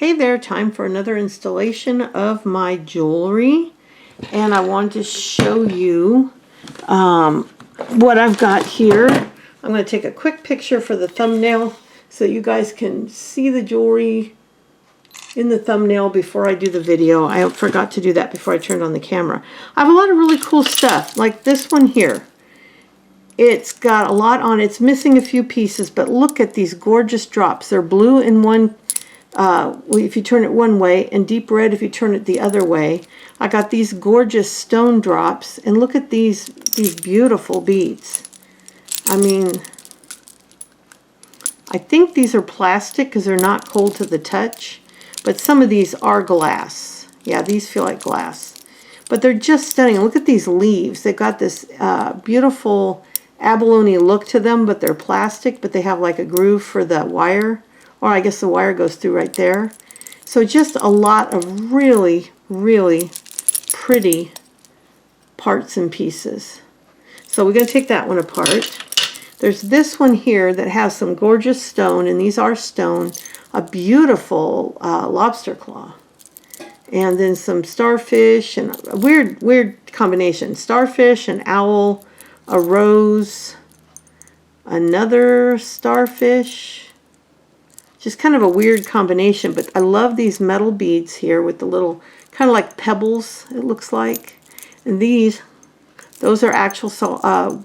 Hey there, time for another installation of my jewelry, and I wanted to show you what I've got here. I'm going to take a quick picture for the thumbnail so you guys can see the jewelry in the thumbnail before I do the video. I forgot to do that before I turned on the camera. I have a lot of really cool stuff, like this one here. It's got a lot on it. It's missing a few pieces, but look at these gorgeous drops. They're blue in one if you turn it one way, and deep red if you turn it the other way. I got these gorgeous stone drops, and look at these beautiful beads. I mean, I think these are plastic because they're not cold to the touch, but some of these are glass. Yeah, these feel like glass, but they're just stunning. Look at these leaves. They've got this beautiful abalone look to them, but they're plastic, but they have like a groove for the wire. Or I guess the wire goes through right there. So just a lot of really, really pretty parts and pieces. So we're going to take that one apart. There's this one here that has some gorgeous stone, and these are stone. A beautiful lobster claw. And then some starfish, and a weird combination. Starfish, an owl, a rose, another starfish. Just kind of a weird combination, but I love these metal beads here with the little, kind of like pebbles, it looks like. And those are actual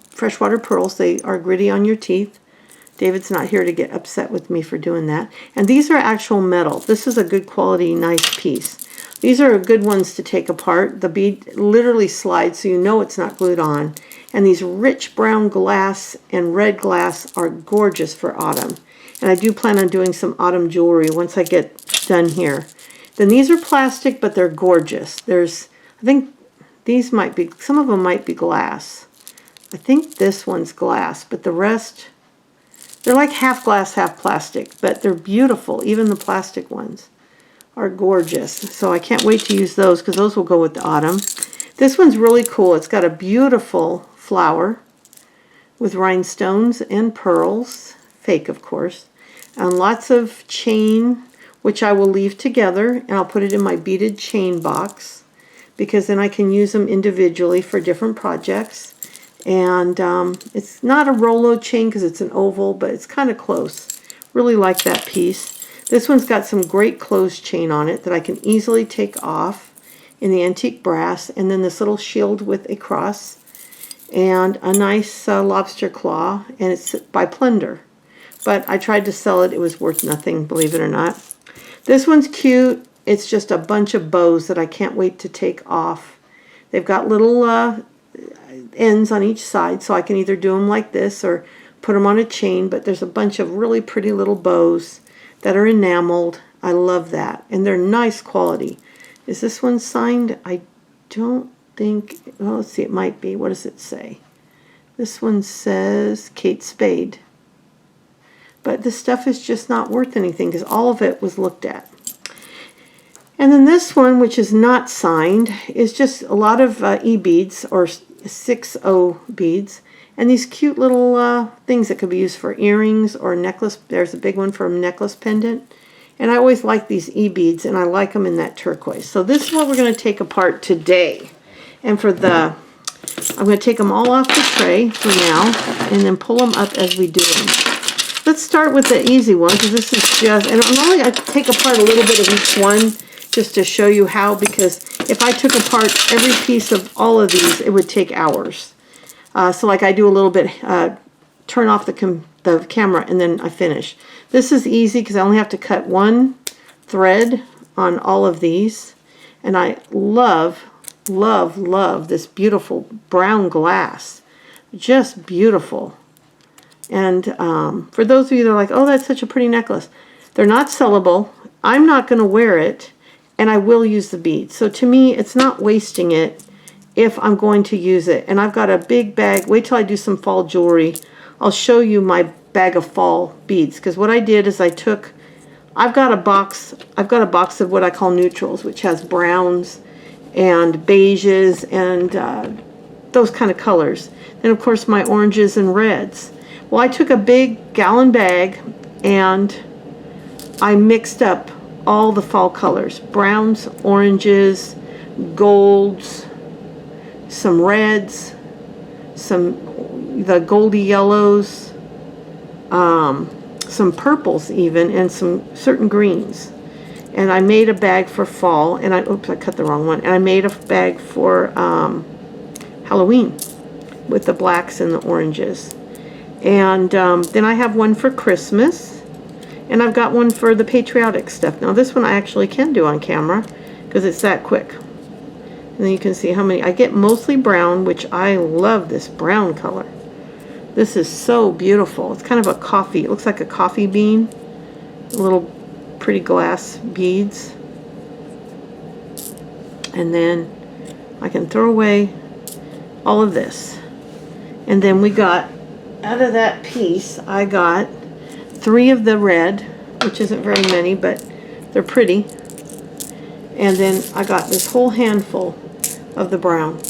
freshwater pearls. They are gritty on your teeth. David's not here to get upset with me for doing that. And these are actual metal. This is a good quality, nice piece. These are good ones to take apart. The bead literally slides, so you know it's not glued on. And these rich brown glass and red glass are gorgeous for autumn. And I do plan on doing some autumn jewelry once I get done here. Then these are plastic, but they're gorgeous. I think these might be, some of them might be glass. I think this one's glass, but the rest, they're like half glass, half plastic, but they're beautiful. Even the plastic ones are gorgeous. So I can't wait to use those because those will go with the autumn. This one's really cool. It's got a beautiful flower with rhinestones and pearls. Fake, of course, and lots of chain, which I will leave together, and I'll put it in my beaded chain box because then I can use them individually for different projects. And it's not a Rolo chain because it's an oval, but it's kind of close. Really like that piece. This one's got some great closed chain on it that I can easily take off in the antique brass, and then this little shield with a cross and a nice lobster claw, and it's by Plunder. But I tried to sell it. It was worth nothing, believe it or not. This one's cute. It's just a bunch of bows that I can't wait to take off. They've got little ends on each side, so I can either do them like this or put them on a chain. But there's a bunch of really pretty little bows that are enameled. I love that. And they're nice quality. Is this one signed? I don't think. Well, let's see. It might be. What does it say? This one says Kate Spade. But this stuff is just not worth anything because all of it was looked at. And then this one, which is not signed, is just a lot of E-beads or 6O beads. And these cute little things that could be used for earrings or necklace. There's a big one for a necklace pendant. And I always like these E-beads, and I like them in that turquoise. So this is what we're going to take apart today. And for I'm going to take them all off the tray for now and then pull them up as we do them. Let's start with the easy one because this is just, and normally I take apart a little bit of each one just to show you how, because if I took apart every piece of all of these, it would take hours. So like I do a little bit, turn off the camera and then I finish. This is easy because I only have to cut one thread on all of these. And I love, love, love this beautiful brown glass. Just beautiful. And for those of you that are like, oh, that's such a pretty necklace, they're not sellable. I'm not going to wear it, and I will use the beads. So to me, it's not wasting it if I'm going to use it. And I've got a big bag. Wait till I do some fall jewelry. I'll show you my bag of fall beads. Because what I did is I've got a box of what I call neutrals, which has browns and beiges and those kind of colors. Then, of course, my oranges and reds. Well, I took a big gallon bag and I mixed up all the fall colors. Browns, oranges, golds, some reds, the goldy yellows, some purples even, and some certain greens. And I made a bag for fall, and oops, I cut the wrong one. And I made a bag for Halloween with the blacks and the oranges. And then I have one for Christmas, and I've got one for the patriotic stuff. Now this one I actually can do on camera because it's that quick. And then you can see how many. I get mostly brown, which I love this brown color. This is so beautiful. It's kind of a coffee. It looks like a coffee bean. Little pretty glass beads. And then I can throw away all of this. And then we got, out of that piece, I got 3 of the red, which isn't very many, but they're pretty. And then I got this whole handful of the brown.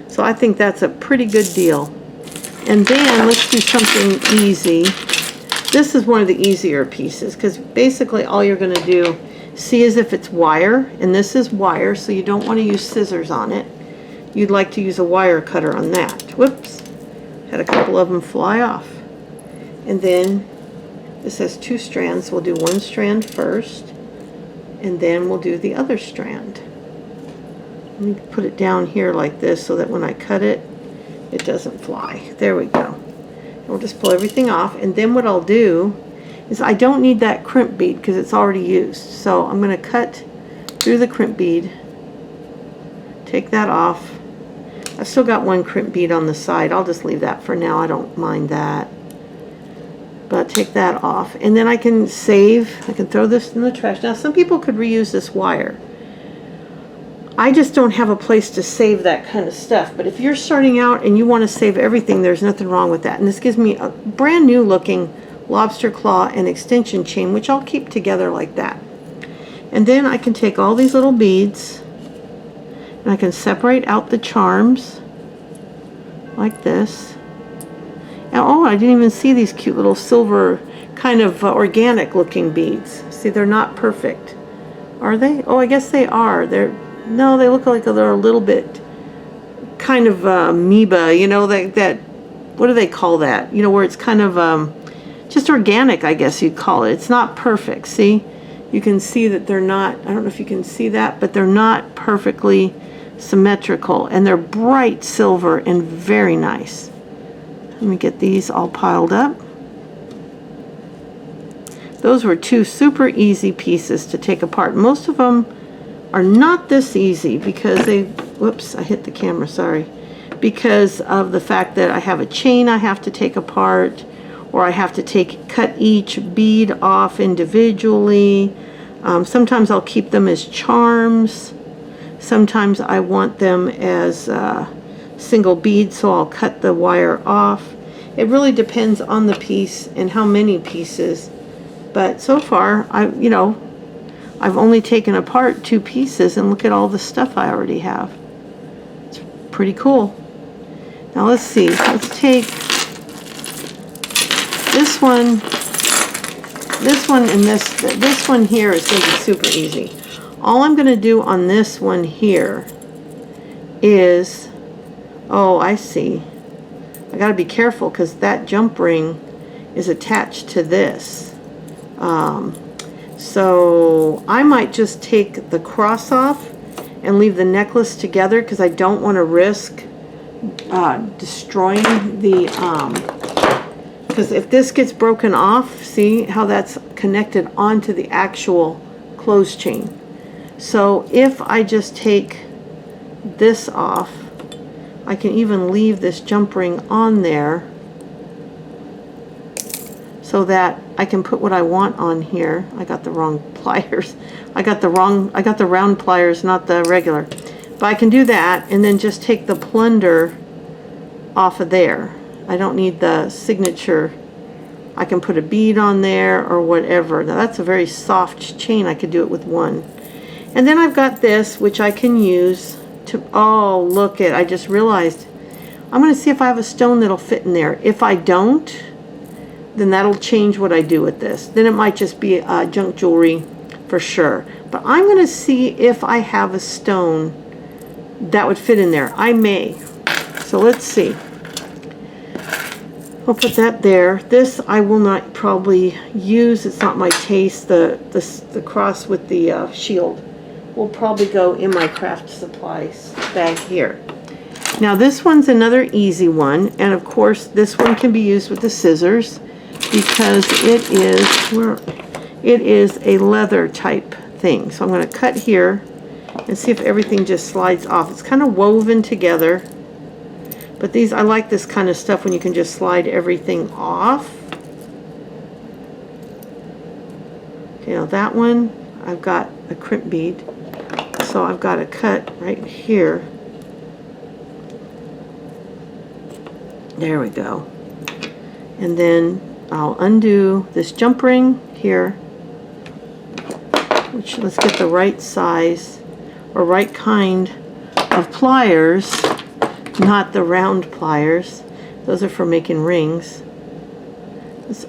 So I think that's a pretty good deal. And then let's do something easy. This is one of the easier pieces because basically all you're going to do, see as if it's wire, and this is wire, so you don't want to use scissors on it. You'd like to use a wire cutter on that. Whoops, had a couple of them fly off. And then this has 2 strands. We'll do one strand first, and then we'll do the other strand. Let me put it down here like this so that when I cut it, it doesn't fly. There we go. We'll just pull everything off, and then what I'll do is I don't need that crimp bead because it's already used. So I'm going to cut through the crimp bead, take that off. I've still got one crimp bead on the side. I'll just leave that for now. I don't mind that. But take that off, and then I can save. I can throw this in the trash. Now some people could reuse this wire. I just don't have a place to save that kind of stuff. But if you're starting out and you want to save everything, there's nothing wrong with that. And this gives me a brand new looking lobster claw and extension chain, which I'll keep together like that. And then I can take all these little beads and I can separate out the charms like this. And oh, I didn't even see these cute little silver kind of organic looking beads. See, they're not perfect. Are they? Oh, I guess they are. No, they look like they're a little bit kind of amoeba, you know, that what do they call that? You know, where it's kind of just organic, I guess you'd call it. It's not perfect. See, you can see that they're not, I don't know if you can see that, but they're not perfectly symmetrical, and they're bright silver and very nice. Let me get these all piled up. Those were 2 super easy pieces to take apart. Most of them are not this easy because whoops, I hit the camera, sorry. Because of the fact that I have a chain I have to take apart, or I have to cut each bead off individually. Sometimes I'll keep them as charms. Sometimes I want them as single beads, so I'll cut the wire off. It really depends on the piece and how many pieces. But so far, I've only taken apart 2 pieces, and look at all the stuff I already have. It's pretty cool. Now let's see. Let's take this one, and this one here is going to be super easy. All I'm going to do on this one here is, oh, I see. I got to be careful because that jump ring is attached to this. So I might just take the cross off and leave the necklace together because I don't want to risk destroying the, because if this gets broken off, see how that's connected onto the actual clothes chain. So if I just take this off, I can even leave this jump ring on there so that I can put what I want on here. I got the wrong pliers. I got the round pliers, not the regular. But I can do that and then just take the plunder off of there. I don't need the signature. I can put a bead on there or whatever. Now that's a very soft chain. I could do it with one. And then I've got this, which I can use to, oh, look it, I just realized. I'm going to see if I have a stone that'll fit in there. If I don't, then that'll change what I do with this. Then it might just be junk jewelry for sure. But I'm going to see if I have a stone that would fit in there. I may. So let's see. I'll put that there. This I will not probably use. It's not my taste. The cross with the shield will probably go in my craft supplies bag here. Now this one's another easy one, and of course this one can be used with the scissors because it is a leather type thing. So I'm going to cut here and see if everything just slides off. It's kind of woven together, but these, I like this kind of stuff when you can just slide everything off. Okay, now that one I've got a crimp bead, so I've got a cut right here. There we go. And then I'll undo this jump ring here, which, let's get the right size or right kind of pliers, not the round pliers. Those are for making rings. Let's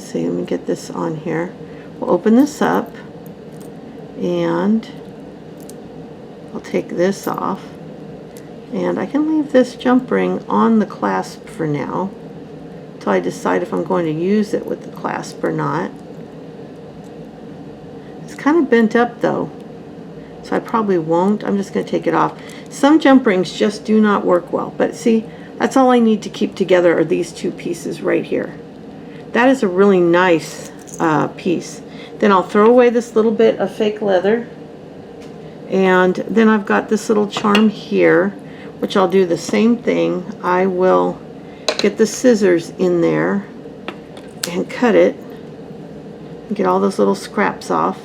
see, let me get this on here. We'll open this up and I'll take this off. And I can leave this jump ring on the clasp for now until I decide if I'm going to use it with the clasp or not. It's kind of bent up though, so I probably won't. I'm just going to take it off. Some jump rings just do not work well, but see, that's all I need to keep together are these two pieces right here. That is a really nice piece. Then I'll throw away this little bit of fake leather, and then I've got this little charm here, which I'll do the same thing. I will get the scissors in there and cut it and get all those little scraps off.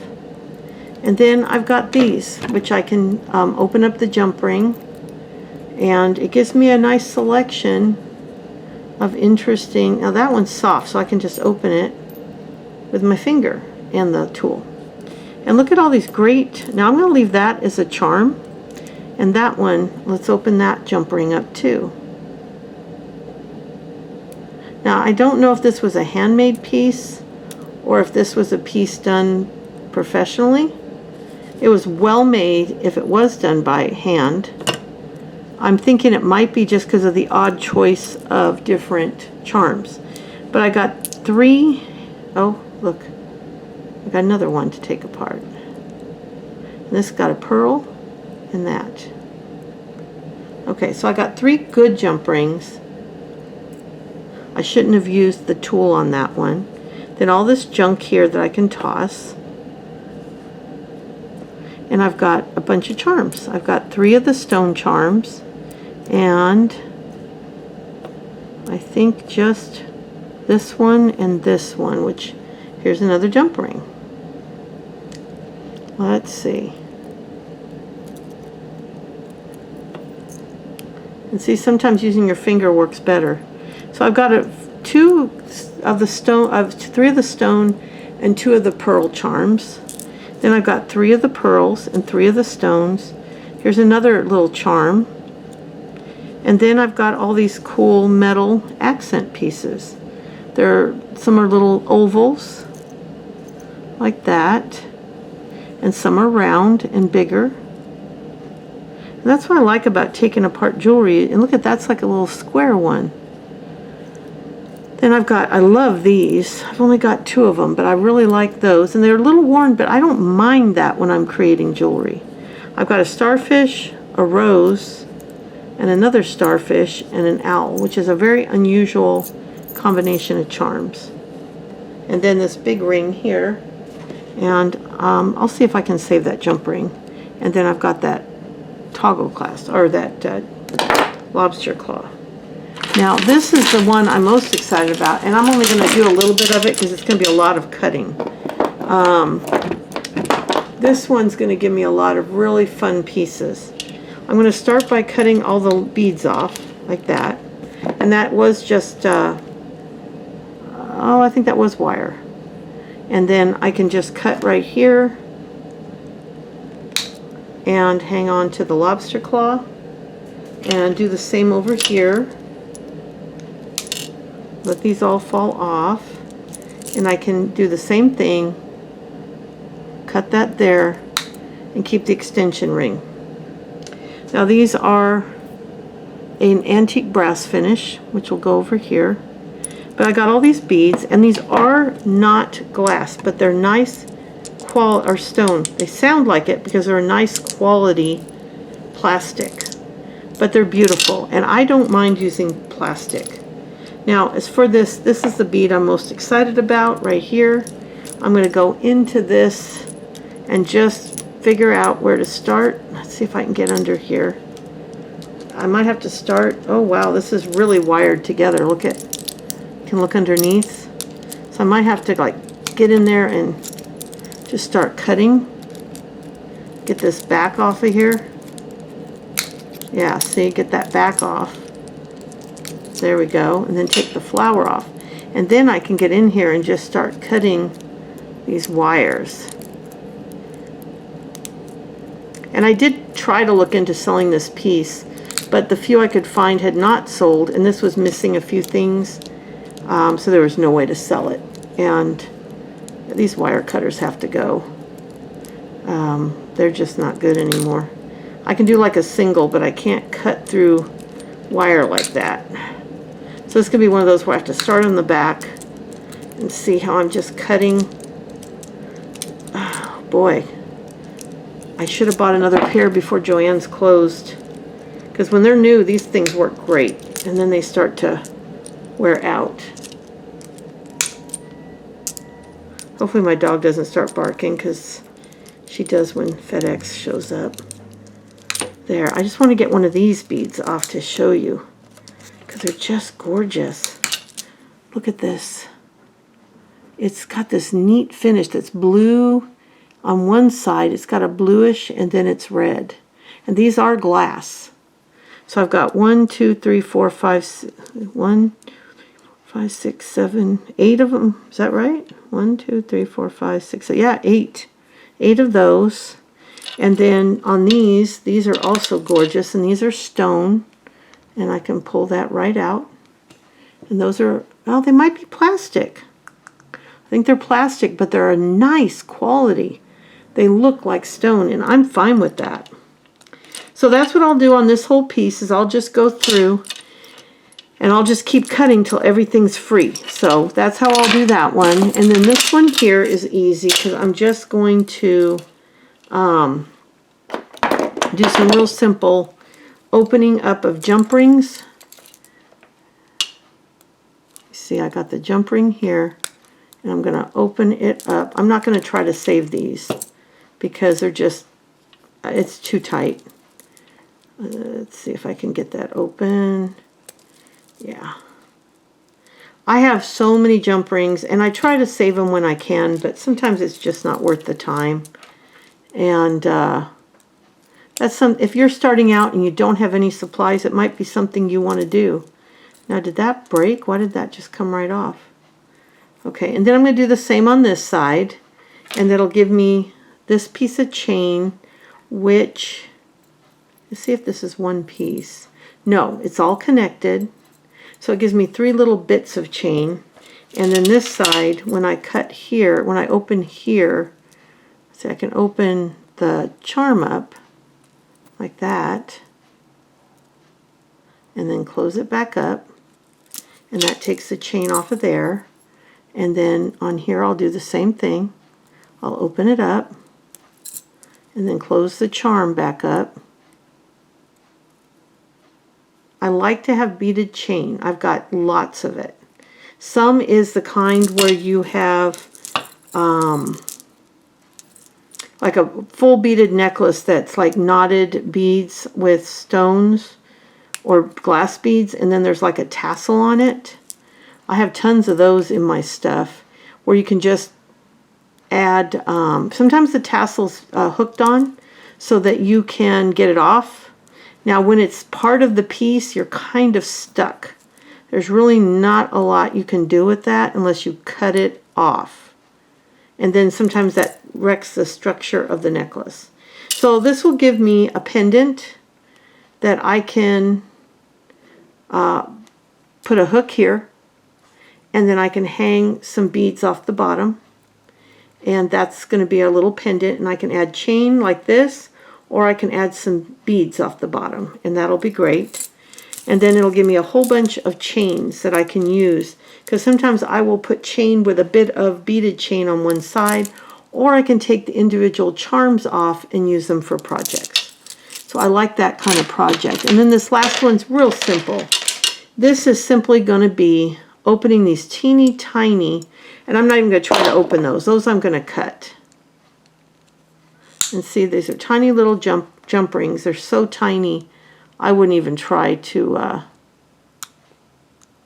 And then I've got these, which I can open up the jump ring, and it gives me a nice selection of interesting. Now that one's soft, so I can just open it with my finger and the tool. And look at all these great, now I'm going to leave that as a charm. And that one, let's open that jump ring up too. Now I don't know if this was a handmade piece or if this was a piece done professionally. It was well made if it was done by hand. I'm thinking it might be just because of the odd choice of different charms. But I got 3, oh look, I got another one to take apart. And this got a pearl and that. Okay, so I got 3 good jump rings. I shouldn't have used the tool on that one. Then all this junk here that I can toss. And I've got a bunch of charms. I've got 3 of the stone charms, and I think just this one and this one, which here's another jump ring. Let's see. And see, sometimes using your finger works better. So I've got 3 of the stone and 2 of the pearl charms. Then I've got 3 of the pearls and 3 of the stones. Here's another little charm. And then I've got all these cool metal accent pieces. Some are little ovals, like that. And some are round and bigger. And that's what I like about taking apart jewelry. And look at that's like a little square one. Then I love these. I've only got 2 of them, but I really like those. And they're a little worn, but I don't mind that when I'm creating jewelry. I've got a starfish, a rose, and another starfish, and an owl, which is a very unusual combination of charms. And then this big ring here. And I'll see if I can save that jump ring. And then I've got that toggle clasp, or that lobster claw. Now this is the one I'm most excited about, and I'm only going to do a little bit of it because it's going to be a lot of cutting. This one's going to give me a lot of really fun pieces. I'm going to start by cutting all the beads off like that, and that was just I think that was wire. And then I can just cut right here and hang on to the lobster claw and do the same over here. Let these all fall off, and I can do the same thing, cut that there and keep the extension ring. Now these are an antique brass finish, which will go over here. But I got all these beads, and these are not glass, but they're nice quality, or stone. They sound like it because they're a nice quality plastic, but they're beautiful, and I don't mind using plastic. Now, as for this is the bead I'm most excited about right here. I'm going to go into this and just figure out where to start. Let's see if I can get under here. I might have to start. Oh wow, this is really wired together. Look at, you can look underneath. So I might have to like get in there and just start cutting. Get this back off of here. Yeah, see, get that back off. There we go. And then take the flower off. And then I can get in here and just start cutting these wires. And I did try to look into selling this piece, but the few I could find had not sold, and this was missing a few things, so there was no way to sell it. And these wire cutters have to go. They're just not good anymore. I can do like a single, but I can't cut through wire like that. So this could be one of those where I have to start on the back and see how I'm just cutting. Oh boy, I should have bought another pair before Joann's closed, because when they're new, these things work great, and then they start to wear out. Hopefully my dog doesn't start barking, because she does when FedEx shows up. There, I just want to get one of these beads off to show you, because they're just gorgeous. Look at this. It's got this neat finish that's blue on one side. It's got a bluish, and then it's red. And these are glass. So I've got 1, 2, 3, 4, 5, 1, 5, 6, 7, 8 of them. Is that right? 1, 2, 3, 4, 5, 6, 7. Yeah, 8. 8 of those. And then on these are also gorgeous, and these are stone. And I can pull that right out. And those are, well, they might be plastic. I think they're plastic, but they're a nice quality. They look like stone, and I'm fine with that. So that's what I'll do on this whole piece, is I'll just go through and I'll just keep cutting till everything's free. So that's how I'll do that one. And then this one here is easy, because I'm just going to do some real simple opening up of jump rings. See, I got the jump ring here, and I'm going to open it up. I'm not going to try to save these because they're just, it's too tight. Let's see if I can get that open. Yeah. I have so many jump rings, and I try to save them when I can, but sometimes it's just not worth the time. And that's if you're starting out and you don't have any supplies, it might be something you want to do. Now, did that break? Why did that just come right off? Okay, and then I'm going to do the same on this side, and that'll give me this piece of chain, which, let's see if this is one piece. No, it's all connected. So it gives me 3 little bits of chain. And then this side, when I cut here, when I open here, see, I can open the charm up like that, and then close it back up, and that takes the chain off of there. And then on here I'll do the same thing. I'll open it up and then close the charm back up. I like to have beaded chain. I've got lots of it. Some is the kind where you have like a full beaded necklace that's like knotted beads with stones or glass beads, and then there's like a tassel on it. I have tons of those in my stuff where you can just add, sometimes the tassel's hooked on so that you can get it off. Now when it's part of the piece, you're kind of stuck. There's really not a lot you can do with that unless you cut it off. And then sometimes that wrecks the structure of the necklace. So this will give me a pendant that I can put a hook here, and then I can hang some beads off the bottom. And that's going to be a little pendant, and I can add chain like this, or I can add some beads off the bottom, and that'll be great. And then it'll give me a whole bunch of chains that I can use, because sometimes I will put chain with a bit of beaded chain on one side, or I can take the individual charms off and use them for projects. So I like that kind of project. And then this last one's real simple. This is simply going to be opening these teeny tiny, and I'm not even going to try to open those. Those I'm going to cut. And see, these are tiny little jump rings. They're so tiny, I wouldn't even try to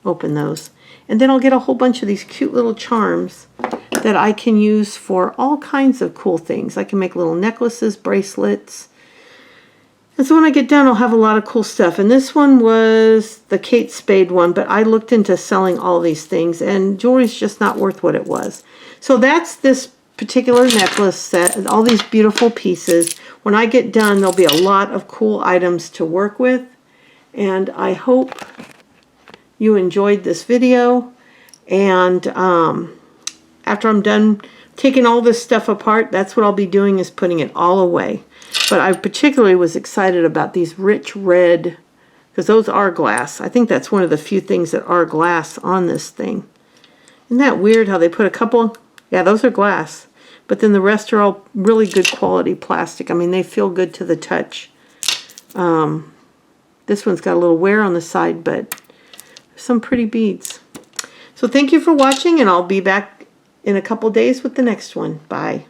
open those. And then I'll get a whole bunch of these cute little charms that I can use for all kinds of cool things. I can make little necklaces, bracelets. And so when I get done, I'll have a lot of cool stuff. And this one was the Kate Spade one, but I looked into selling all these things, and jewelry's just not worth what it was. So that's this particular necklace set, and all these beautiful pieces. When I get done, there'll be a lot of cool items to work with. And I hope you enjoyed this video. And after I'm done taking all this stuff apart, that's what I'll be doing, is putting it all away. But I particularly was excited about these rich red, because those are glass. I think that's one of the few things that are glass on this thing. Isn't that weird how they put a couple? Yeah, those are glass. But then the rest are all really good quality plastic. I mean, they feel good to the touch. This one's got a little wear on the side, but some pretty beads. So thank you for watching, and I'll be back in a couple days with the next one. Bye.